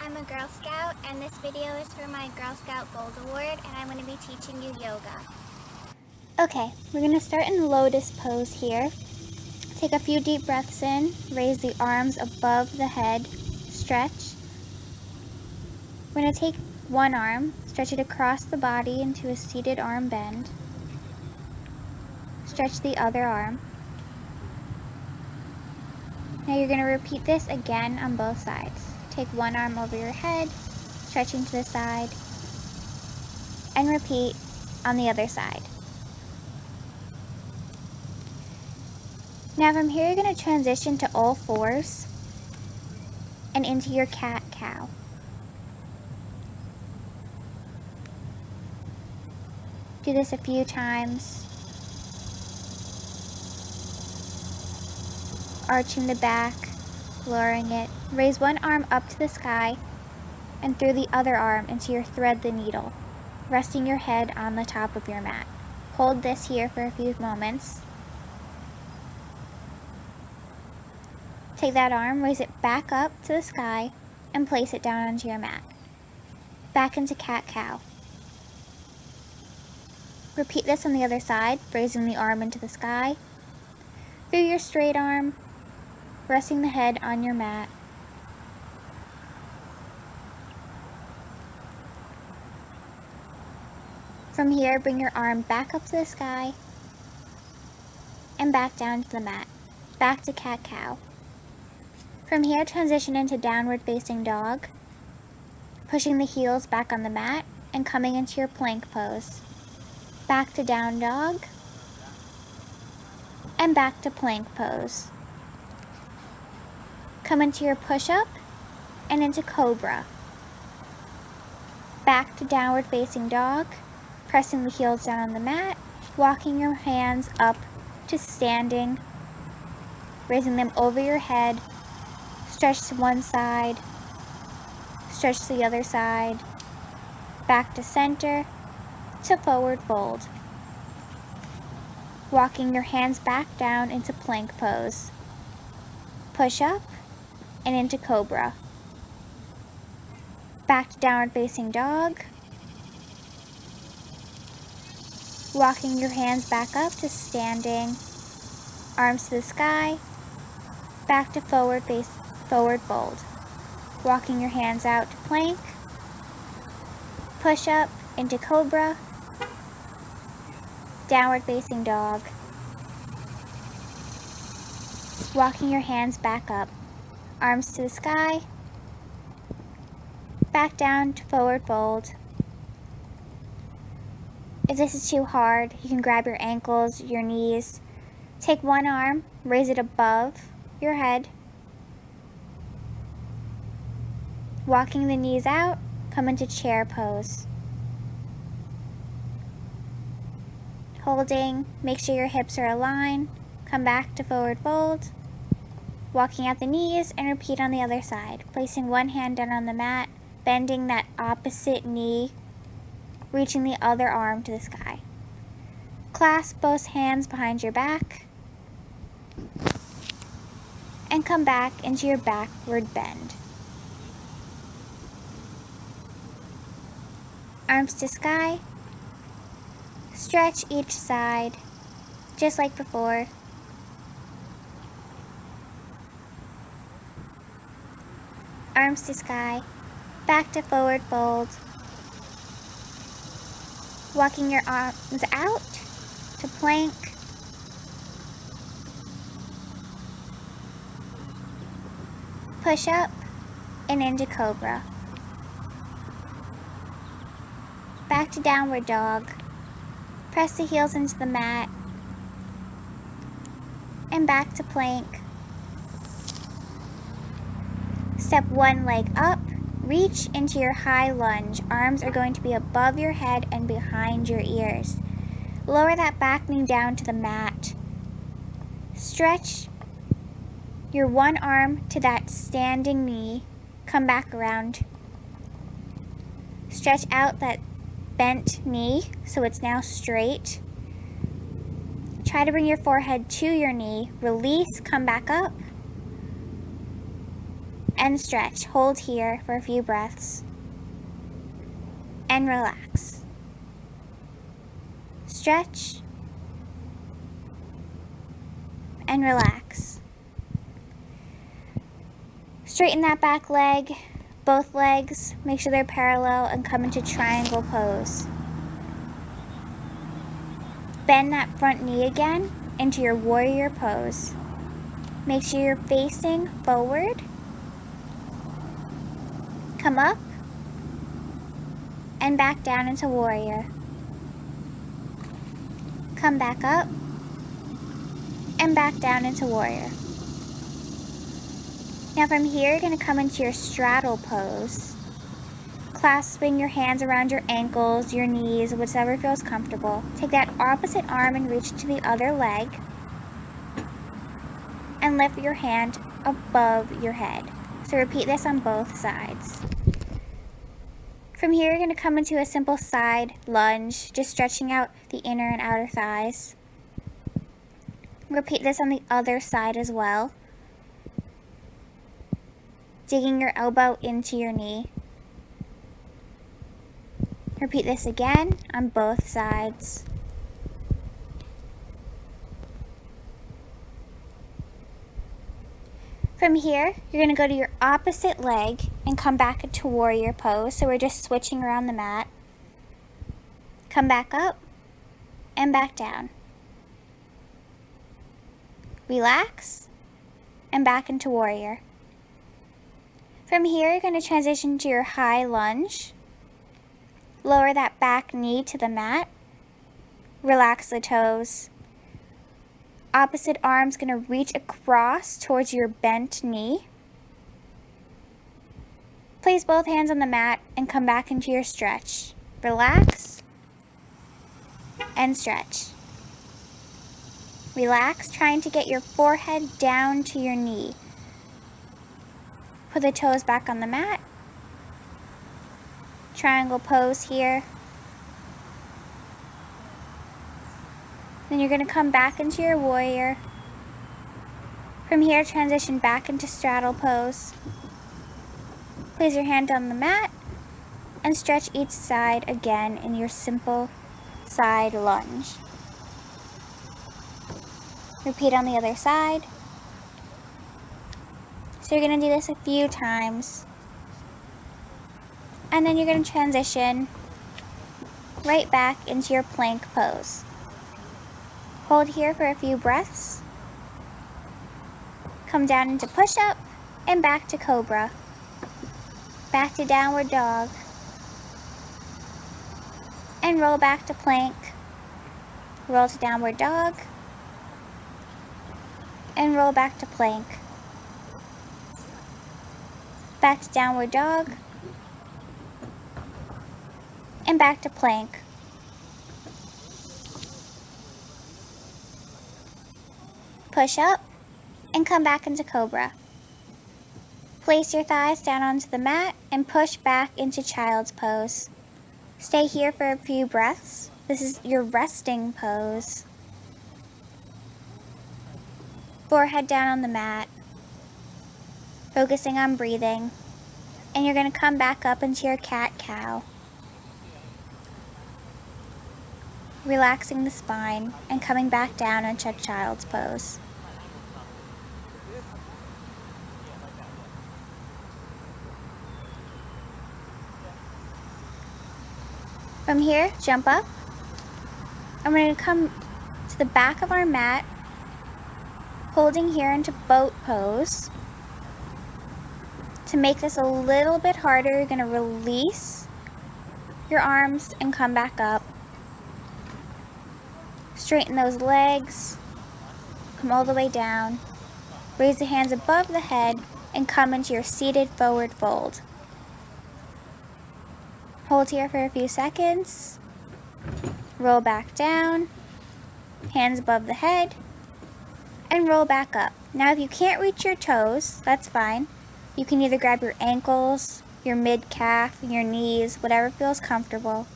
I'm a Girl Scout, and this video is for my Girl Scout Gold Award, and I'm going to be teaching you yoga. Okay, we're going to start in lotus pose here. Take a few deep breaths in, raise the arms above the head, stretch. We're going to take one arm, stretch it across the body into a seated arm bend. Stretch the other arm. Now you're going to repeat this again on both sides. Take one arm over your head, stretching to the side, and repeat on the other side. Now from here you're going to transition to all fours and into your cat-cow. Do this a few times. Arching the back, lowering it. Raise one arm up to the sky and through the other arm into your thread the needle, resting your head on the top of your mat. Hold this here for a few moments. Take that arm, raise it back up to the sky, and place it down onto your mat. Back into cat-cow. Repeat this on the other side, raising the arm into the sky. Through your straight arm, resting the head on your mat. From here, bring your arm back up to the sky and back down to the mat. Back to cat-cow. From here, transition into downward facing dog, pushing the heels back on the mat and coming into your plank pose. Back to down dog and back to plank pose. Come into your push-up and into cobra. Back to downward facing dog, pressing the heels down on the mat, walking your hands up to standing, raising them over your head, stretch to one side, stretch to the other side, back to center, to forward fold. Walking your hands back down into plank pose. Push up and into cobra. Back to downward facing dog. Walking your hands back up to standing, arms to the sky, back to forward fold. Walking your hands out to plank, push up into cobra, downward facing dog. Walking your hands back up, arms to the sky, back down to forward fold. If this is too hard, you can grab your ankles, your knees. Take one arm, raise it above your head. Walking the knees out, come into chair pose. Holding, make sure your hips are aligned. Come back to forward fold. Walking out the knees and repeat on the other side. Placing one hand down on the mat, bending that opposite knee, reaching the other arm to the sky. Clasp both hands behind your back and come back into your backward bend. Arms to sky. Stretch each side, just like before. Arms to sky, back to forward fold. Walking your arms out to plank. Push up and into cobra. Back to downward dog. Press the heels into the mat and back to plank. Step one leg up, reach into your high lunge. Arms are going to be above your head and behind your ears. Lower that back knee down to the mat. Stretch your one arm to that standing knee. Come back around. Stretch out that bent knee so it's now straight. Try to bring your forehead to your knee. Release, come back up. and stretch. Hold here for a few breaths and relax. Stretch and relax. Straighten that back leg, both legs, make sure they're parallel and come into triangle pose. Bend that front knee again into your warrior pose. Make sure you're facing forward. Come up and back down into warrior. Come back up and back down into warrior. Now from here, you're going to come into your straddle pose. Clasping your hands around your ankles, your knees, whatever feels comfortable. Take that opposite arm and reach to the other leg. And lift your hand above your head. So repeat this on both sides. From here, you're going to come into a simple side lunge, just stretching out the inner and outer thighs. Repeat this on the other side as well. Digging your elbow into your knee. Repeat this again on both sides. From here, you're going to go to your opposite leg and come back into warrior pose. So we're just switching around the mat. Come back up and back down. Relax and back into warrior. From here, you're going to transition to your high lunge. Lower that back knee to the mat. Relax the toes. Opposite arm's going to reach across towards your bent knee. Place both hands on the mat and come back into your stretch. Relax and stretch. Relax, trying to get your forehead down to your knee. Put the toes back on the mat. Triangle pose here. Then you're going to come back into your warrior. From here, transition back into straddle pose. Place your hand on the mat and stretch each side again in your simple side lunge. Repeat on the other side. So you're going to do this a few times. And then you're going to transition right back into your plank pose. Hold here for a few breaths. Come down into push-up and back to cobra. Back to downward dog. And roll back to plank. Roll to downward dog. And roll back to plank. Back to downward dog. And back to plank. Push up and come back into cobra. Place your thighs down onto the mat and push back into child's pose. Stay here for a few breaths. This is your resting pose. Forehead down on the mat, focusing on breathing. And you're going to come back up into your cat-cow. Relaxing the spine and coming back down into child's pose. From here, jump up. I'm going to come to the back of our mat, holding here into boat pose. To make this a little bit harder, you're going to release your arms and come back up. Straighten those legs, come all the way down. Raise the hands above the head and come into your seated forward fold. Hold here for a few seconds. Roll back down, hands above the head, and roll back up. Now if you can't reach your toes, that's fine. You can either grab your ankles, your mid-calf, your knees, whatever feels comfortable,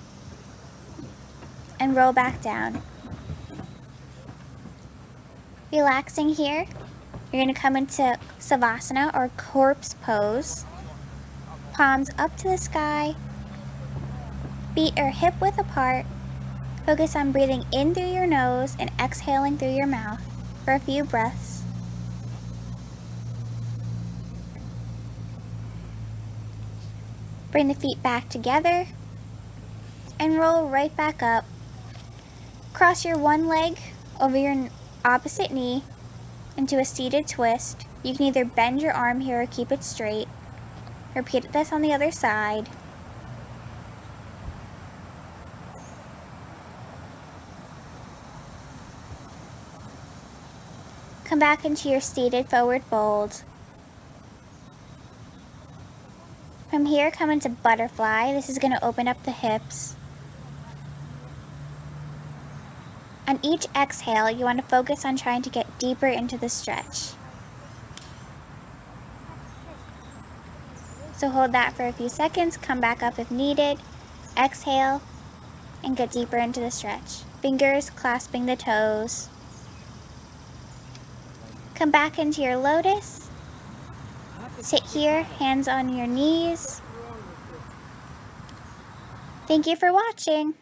and roll back down. Relaxing here, you're going to come into Savasana or corpse pose. Palms up to the sky. Feet are hip width apart. Focus on breathing in through your nose and exhaling through your mouth for a few breaths. Bring the feet back together and roll right back up. Cross your one leg over your opposite knee into a seated twist. You can either bend your arm here or keep it straight. Repeat this on the other side. Come back into your seated forward fold. From here, come into butterfly. This is going to open up the hips. On each exhale, you want to focus on trying to get deeper into the stretch. So hold that for a few seconds, come back up if needed, exhale, and get deeper into the stretch. Fingers clasping the toes. Come back into your lotus. Sit here, hands on your knees. Thank you for watching.